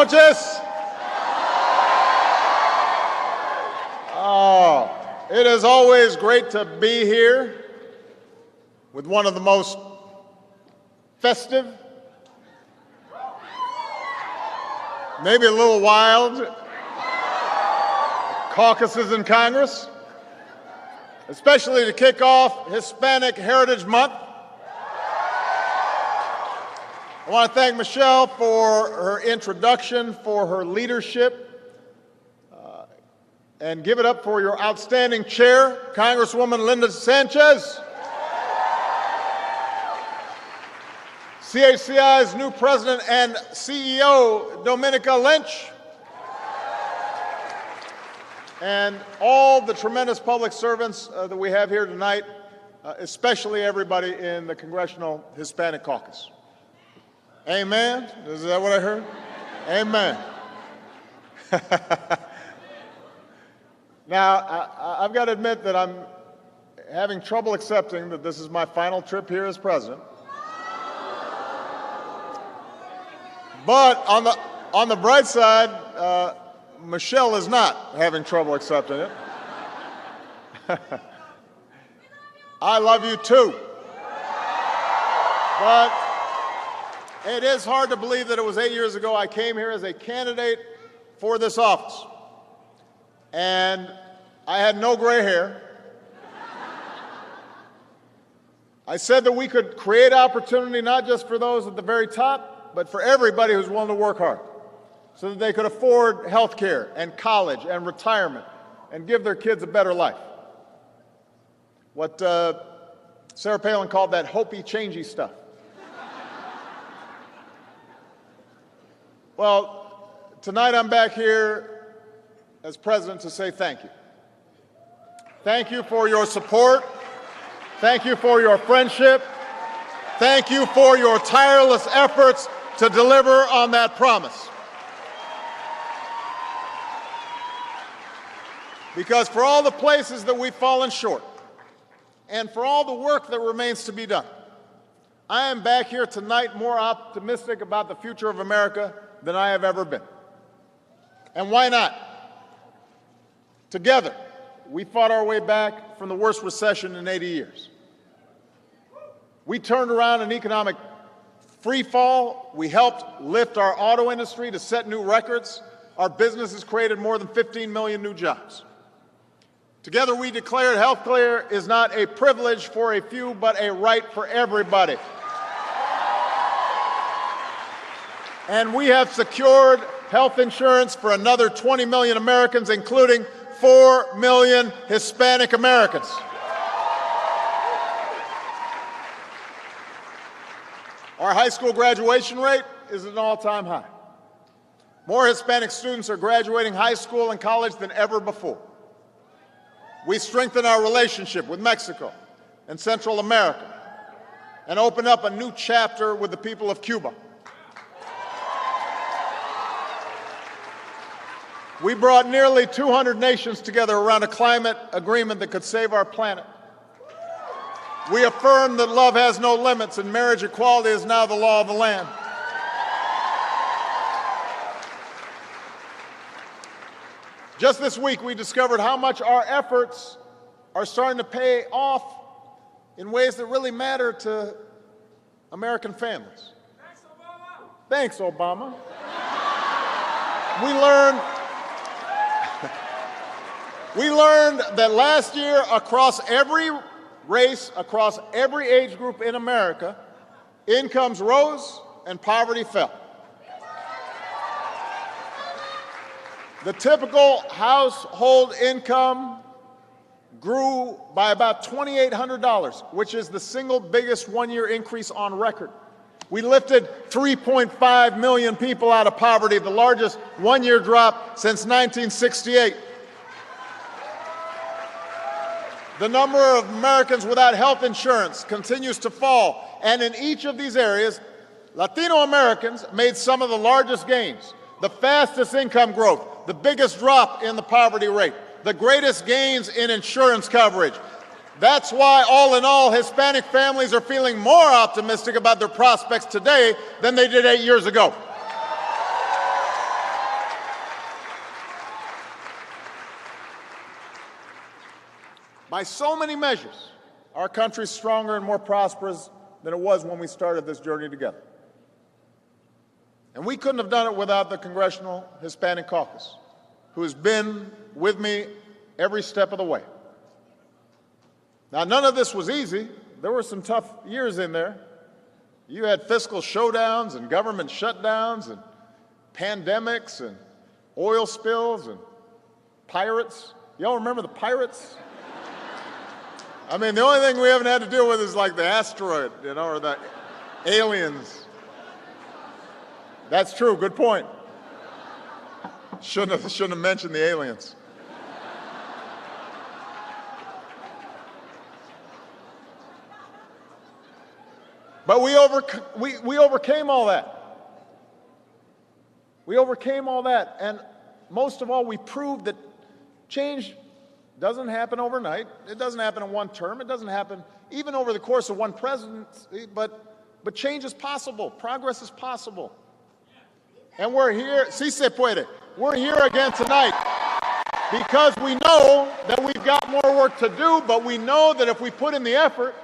noches. Oh, it is always great to be here with one of the most festive, maybe a little wild caucuses in Congress, especially to kick off Hispanic Heritage Month. I want to thank Michelle for her introduction, for her leadership, and give it up for your outstanding chair, Congresswoman Linda Sanchez, CHCI's new president and CEO, Dominica Lynch, and all the tremendous public servants that we have here tonight, especially everybody in the Congressional Hispanic Caucus. Amen? Is that what I heard? Amen. Now, I've got to admit that I'm having trouble accepting that this is my final trip here as president. But on the bright side, Michelle is not having trouble accepting it. I love you too. But it is hard to believe that it was 8 years ago I came here as a candidate for this office. And I had no gray hair. I said that we could create opportunity not just for those at the very top, but for everybody who's willing to work hard so that they could afford health care and college and retirement and give their kids a better life. What Sarah Palin called that hopey, changey stuff. Well, tonight I'm back here as president to say thank you. Thank you for your support. Thank you for your friendship. Thank you for your tireless efforts to deliver on that promise. Because for all the places that we've fallen short, and for all the work that remains to be done, I am back here tonight more optimistic about the future of America than I have ever been. And why not? Together, we fought our way back from the worst recession in 80 years. We turned around an economic free fall. We helped lift our auto industry to set new records. Our businesses created more than 15 million new jobs. Together, we declared health care is not a privilege for a few, but a right for everybody. And we have secured health insurance for another 20 million Americans, including 4 million Hispanic Americans. Our high school graduation rate is at an all-time high. More Hispanic students are graduating high school and college than ever before. We strengthen our relationship with Mexico and Central America and open up a new chapter with the people of Cuba. We brought nearly 200 nations together around a climate agreement that could save our planet. We affirmed that love has no limits and marriage equality is now the law of the land. Just this week, we discovered how much our efforts are starting to pay off in ways that really matter to American families. Thanks, Obama. We learned that last year, across every race, across every age group in America, incomes rose and poverty fell. The typical household income grew by about $2,800, which is the single biggest one-year increase on record. We lifted 3.5 million people out of poverty, the largest one-year drop since 1968. The number of Americans without health insurance continues to fall, and in each of these areas, Latino Americans made some of the largest gains, the fastest income growth, the biggest drop in the poverty rate, the greatest gains in insurance coverage. That's why, all in all, Hispanic families are feeling more optimistic about their prospects today than they did 8 years ago. By so many measures, our country's stronger and more prosperous than it was when we started this journey together. And we couldn't have done it without the Congressional Hispanic Caucus, who has been with me every step of the way. Now, none of this was easy. There were some tough years in there. You had fiscal showdowns and government shutdowns and pandemics and oil spills and pirates. Y'all remember the pirates? I mean, the only thing we haven't had to deal with is like the asteroid, or the aliens. That's true, good point. Shouldn't have mentioned the aliens. But we overcame all that. We overcame all that, and most of all, we proved that change doesn't happen overnight. It doesn't happen in one term. It doesn't happen even over the course of one presidency, but change is possible. Progress is possible. And we're here, si se puede. We're here again tonight because we know that we've got more work to do, but we know that if we put in the effort,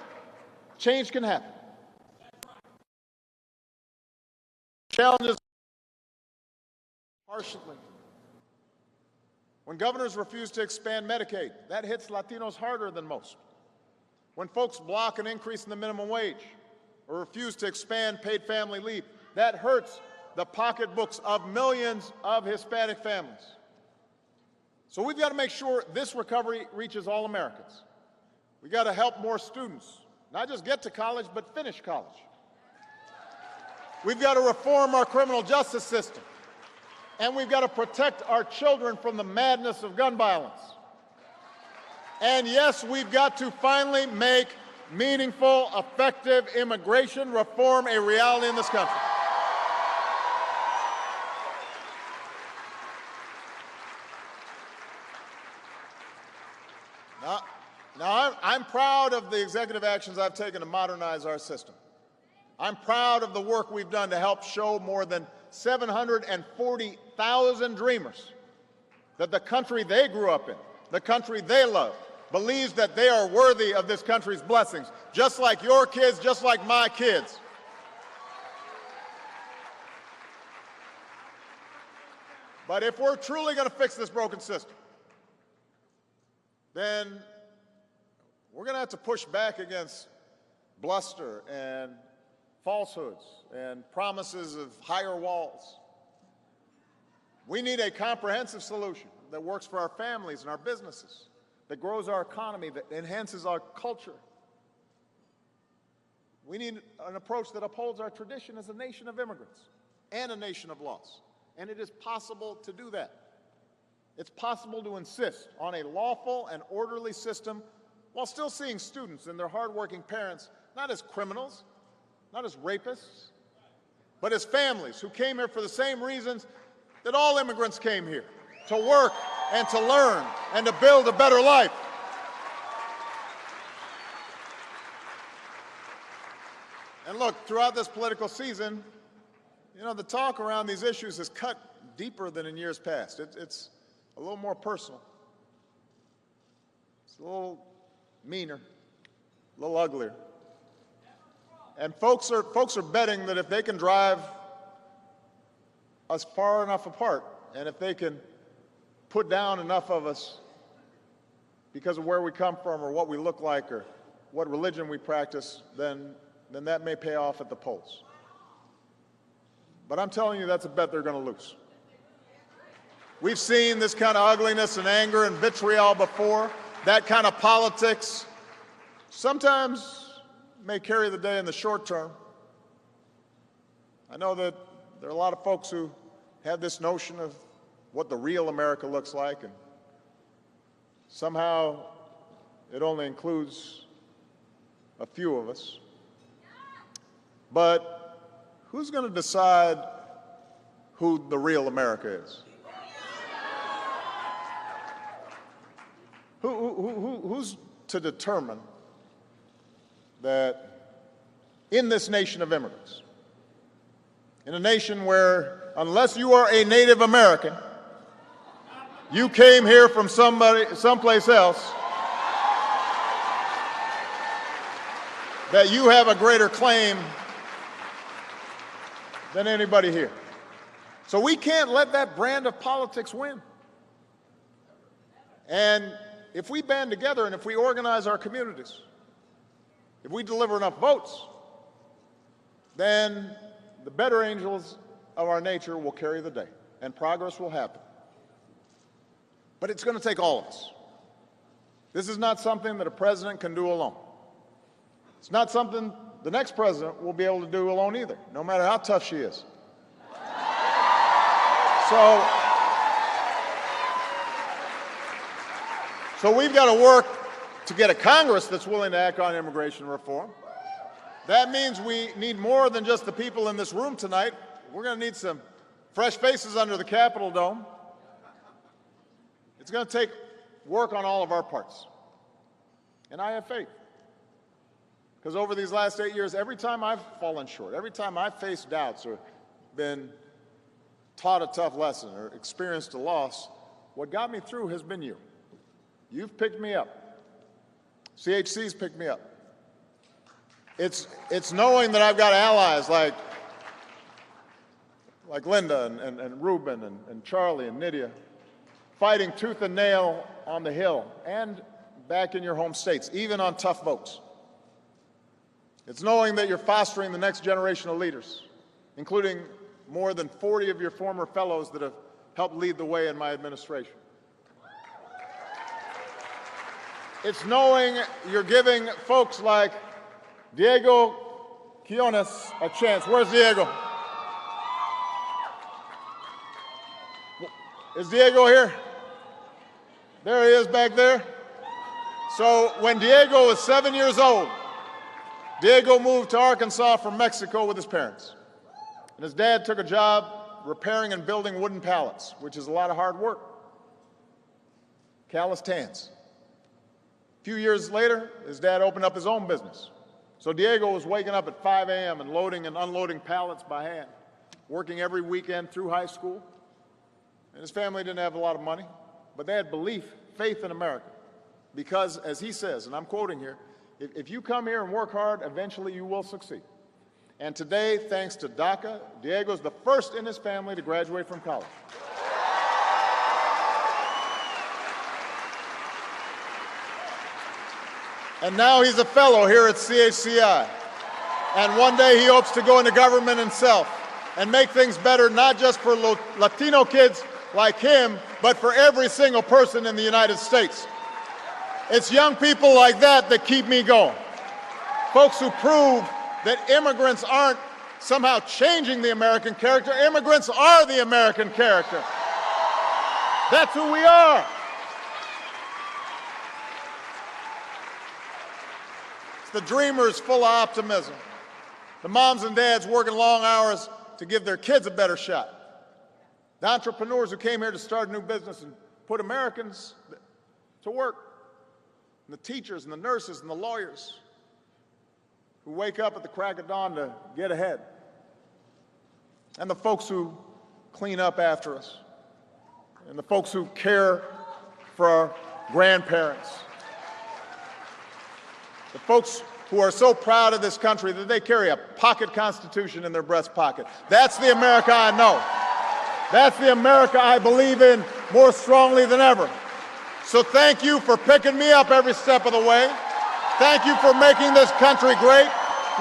change can happen. Challenges partially. When governors refuse to expand Medicaid, that hits Latinos harder than most. When folks block an increase in the minimum wage or refuse to expand paid family leave, that hurts the pocketbooks of millions of Hispanic families. So we've got to make sure this recovery reaches all Americans. We've got to help more students, not just get to college, but finish college. We've got to reform our criminal justice system. And we've got to protect our children from the madness of gun violence. And yes, we've got to finally make meaningful, effective immigration reform a reality in this country. Now I'm proud of the executive actions I've taken to modernize our system. I'm proud of the work we've done to help show more than 740,000 dreamers that the country they grew up in, the country they love, believes that they are worthy of this country's blessings, just like your kids, just like my kids. But if we're truly going to fix this broken system, then we're going to have to push back against bluster and falsehoods and promises of higher walls. We need a comprehensive solution that works for our families and our businesses, that grows our economy, that enhances our culture. We need an approach that upholds our tradition as a nation of immigrants and a nation of laws. And it is possible to do that. It's possible to insist on a lawful and orderly system while still seeing students and their hardworking parents not as criminals, not as rapists, but as families who came here for the same reasons that all immigrants came here, to work and to learn and to build a better life. And look, throughout this political season, the talk around these issues has cut deeper than in years past. It's a little more personal. It's a little meaner, a little uglier. And folks are betting that if they can drive us far enough apart, and if they can put down enough of us because of where we come from or what we look like or what religion we practice, then that may pay off at the polls. But I'm telling you, that's a bet they're going to lose. We've seen this kind of ugliness and anger and vitriol before. That kind of politics sometimes may carry the day in the short term. I know that there are a lot of folks who have this notion of what the real America looks like, and somehow it only includes a few of us. But who's going to decide who the real America is? Who's to determine that in this nation of immigrants, in a nation where unless you are a Native American, you came here from someplace else, that you have a greater claim than anybody here. So we can't let that brand of politics win. And if we band together and if we organize our communities, if we deliver enough votes, then the better angels of our nature will carry the day and progress will happen. But it's going to take all of us. This is not something that a president can do alone. It's not something the next president will be able to do alone either, no matter how tough she is. So we've got to work to get a Congress that's willing to act on immigration reform. That means we need more than just the people in this room tonight. We're going to need some fresh faces under the Capitol dome. It's going to take work on all of our parts. And I have faith. Because over these last 8 years, every time I've fallen short, every time I've faced doubts or been taught a tough lesson or experienced a loss, what got me through has been you. You've picked me up. CHC's picked me up. It's knowing that I've got allies like Linda and Ruben and Charlie and Nydia fighting tooth and nail on the Hill and back in your home states, even on tough votes. It's knowing that you're fostering the next generation of leaders, including more than 40 of your former fellows that have helped lead the way in my administration. It's knowing you're giving folks like Diego Quinones a chance. Where's Diego? Is Diego here? There he is back there. So when Diego was 7 years old, Diego moved to Arkansas from Mexico with his parents. And his dad took a job repairing and building wooden pallets, which is a lot of hard work. Calloused hands. A few years later, his dad opened up his own business. So Diego was waking up at 5 a.m. and loading and unloading pallets by hand, working every weekend through high school. And his family didn't have a lot of money, but they had belief, faith in America. Because, as he says, and I'm quoting here, if you come here and work hard, eventually you will succeed. And today, thanks to DACA, Diego's the first in his family to graduate from college. And now he's a fellow here at CHCI. And one day he hopes to go into government himself and make things better, not just for Latino kids like him, but for every single person in the United States. It's young people like that that keep me going. Folks who prove that immigrants aren't somehow changing the American character. Immigrants are the American character. That's who we are. It's the dreamers full of optimism. The moms and dads working long hours to give their kids a better shot. The entrepreneurs who came here to start a new business and put Americans to work. And the teachers and the nurses and the lawyers who wake up at the crack of dawn to get ahead. And the folks who clean up after us. And the folks who care for our grandparents. The folks who are so proud of this country that they carry a pocket constitution in their breast pocket. That's the America I know. That's the America I believe in more strongly than ever. So thank you for picking me up every step of the way. Thank you for making this country great.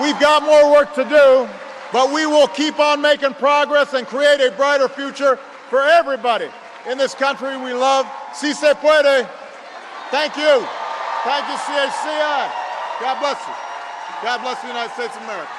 We've got more work to do, but we will keep on making progress and create a brighter future for everybody in this country we love. Si se puede. Thank you. Thank you, CHCI. God bless you. God bless the United States of America.